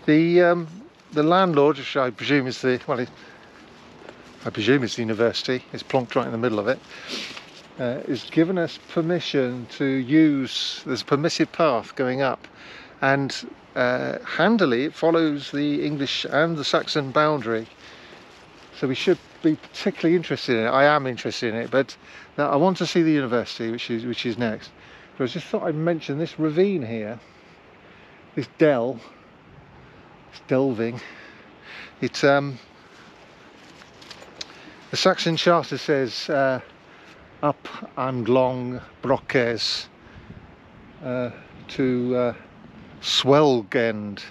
The landlord, which I presume is the I presume it's the university. It's plonked right in the middle of it. Has given us permission to use. There's a permissive path going up, and handily it follows the English and the Saxon boundary. So we should be particularly interested in it. I am interested in it, but now I want to see the university, which is next. But I just thought I'd mention this ravine here, this dell. It's delving. It's the Saxon Charter says up and long broches to swellgend,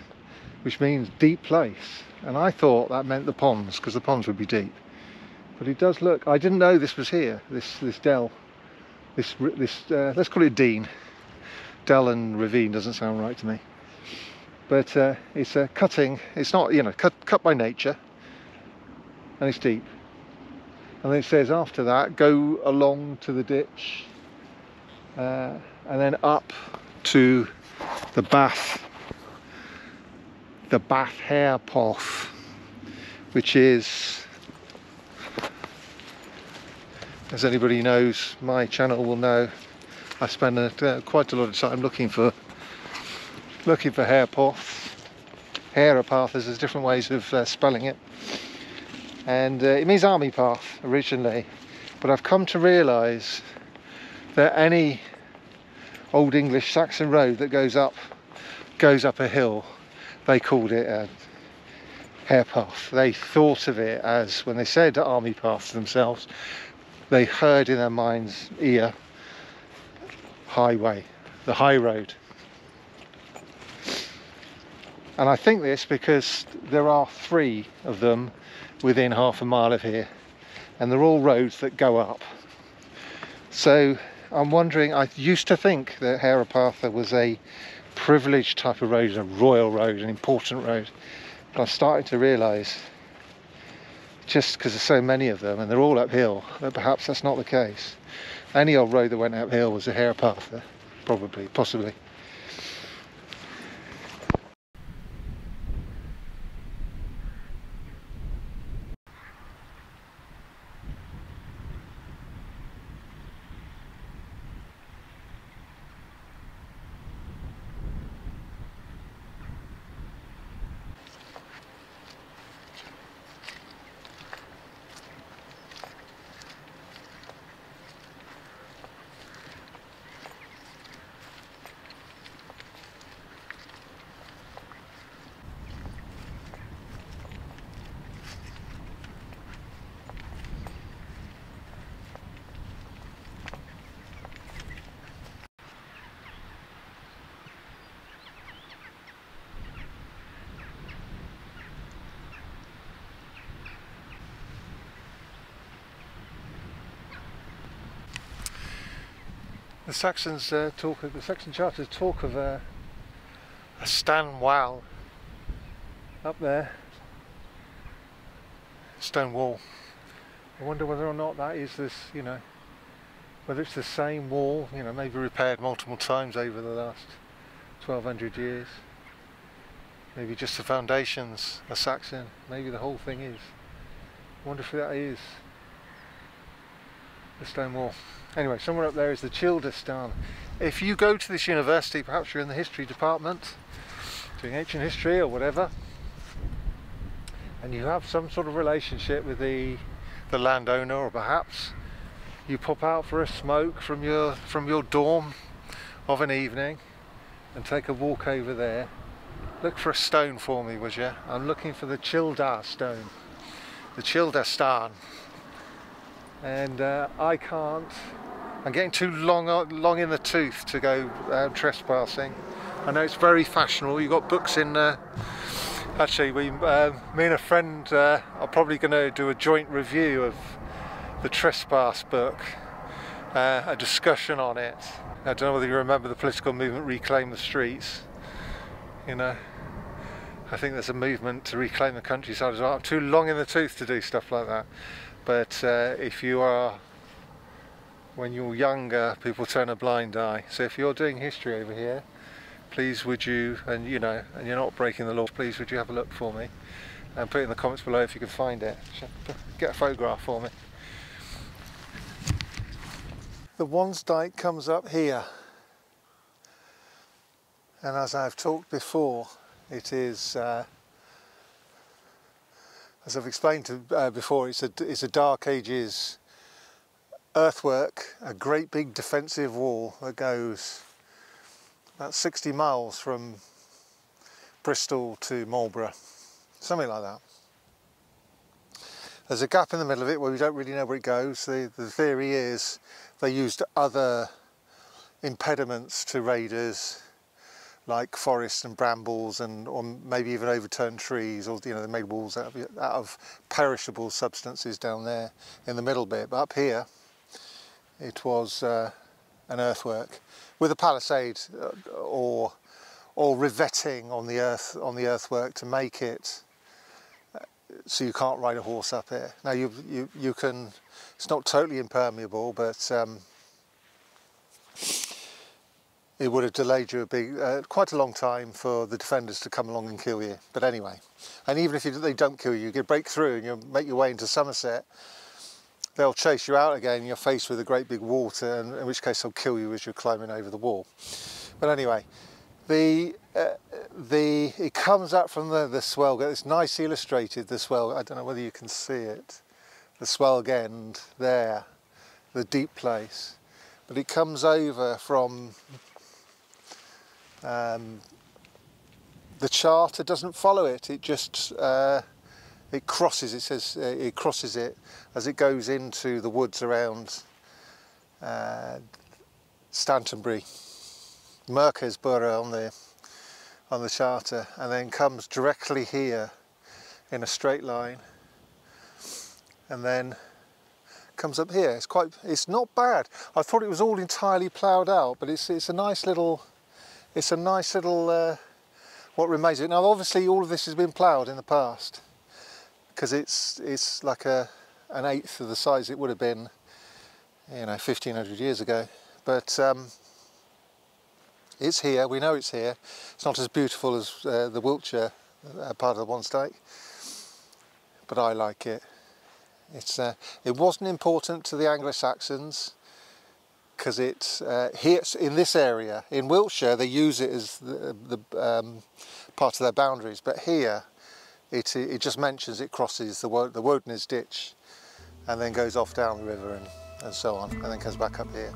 which means deep place. And I thought that meant the ponds, because the ponds would be deep. But it does look. I didn't know this was here. This dell. This let's call it Dean. Dell and ravine doesn't sound right to me. But it's a cutting. It's not, you know, cut by nature, and it's deep. And then it says after that, go along to the ditch, and then up to the Bath hair path, which is, as anybody knows, my channel will know, I spend quite a lot of time looking for hair path. Hair path, there's different ways of spelling it, and it means army path originally, but I've come to realise that any old English Saxon road that goes up a hill, they called it a hair path. They thought of it as, when they said army path to themselves, they heard in their mind's ear highway, the high road. And I think this because there are 3 of them within half a mile of here, and they're all roads that go up. So I'm wondering, I used to think that Harapartha was a privileged type of road, a royal road, an important road, but I'm starting to realise, just because there's so many of them and they're all uphill, that perhaps that's not the case. Any old road that went uphill was a Harapartha, probably, possibly. The Saxons the Saxon Charters talk of a stone wall up there, stone wall. I wonder whether or not that is this, you know, whether it's the same wall, you know, maybe repaired multiple times over the last 1200 years. Maybe just the foundations are Saxon, maybe the whole thing is. I wonder if that is the stone wall. Anyway, somewhere up there is the Childestan. If you go to this university, perhaps you're in the history department, doing ancient history or whatever, and you have some sort of relationship with the landowner, or perhaps you pop out for a smoke from your dorm of an evening and take a walk over there, look for a stone for me, would you? I'm looking for the Childar stone, the Childestan. And I can't, I'm getting too long in the tooth to go trespassing. I know it's very fashionable, you've got books in actually me and a friend are probably going to do a joint review of the Trespass book, a discussion on it. I don't know whether you remember the political movement Reclaim the Streets, you know. I think there's a movement to reclaim the countryside as well. I'm too long in the tooth to do stuff like that. But if you are, when you're younger, people turn a blind eye. So if you're doing history over here, please would you, and you know, and you're not breaking the law, please would you have a look for me and put it in the comments below if you can find it. Get a photograph for me. The Wansdyke comes up here, and as I've talked before, it is as I've explained before, it's a Dark Ages earthwork, a great big defensive wall that goes about 60 miles from Bristol to Marlborough, something like that. There's a gap in the middle of it where we don't really know where it goes. The theory is they used other impediments to raiders, like forests and brambles, and or maybe even overturned trees, or you know, they made walls out of perishable substances down there in the middle bit. But up here, it was an earthwork with a palisade or riveting on the earthwork to make it so you can't ride a horse up here. Now you can. It's not totally impermeable, but it would have delayed you quite a long time for the defenders to come along and kill you. But anyway, and even if they don't kill you, you break through and you make your way into Somerset, they'll chase you out again and you're faced with a great big water, and in which case they'll kill you as you're climbing over the wall. But anyway, it comes up from the swell. It's nice illustrated, the swell. I don't know whether you can see it. The swell end there, the deep place. But it comes over from the charter doesn't follow it. It just it crosses. It says it crosses it as it goes into the woods around Stantonbury, Merkersborough on the charter, and then comes directly here in a straight line, and then comes up here. It's not bad. I thought it was all entirely ploughed out, but it's a nice little what remains of it. Now obviously all of this has been ploughed in the past, because it's like an eighth of the size it would have been, you know, 1500 years ago. But it's here. We know it's here. It's not as beautiful as the Wiltshire part of the Wansdyke, but I like it. It wasn't important to the Anglo-Saxons, because it's here in this area. In Wiltshire they use it as the part of their boundaries, but here it just mentions it crosses the Wodeness ditch and then goes off down the river and so on, and then comes back up here.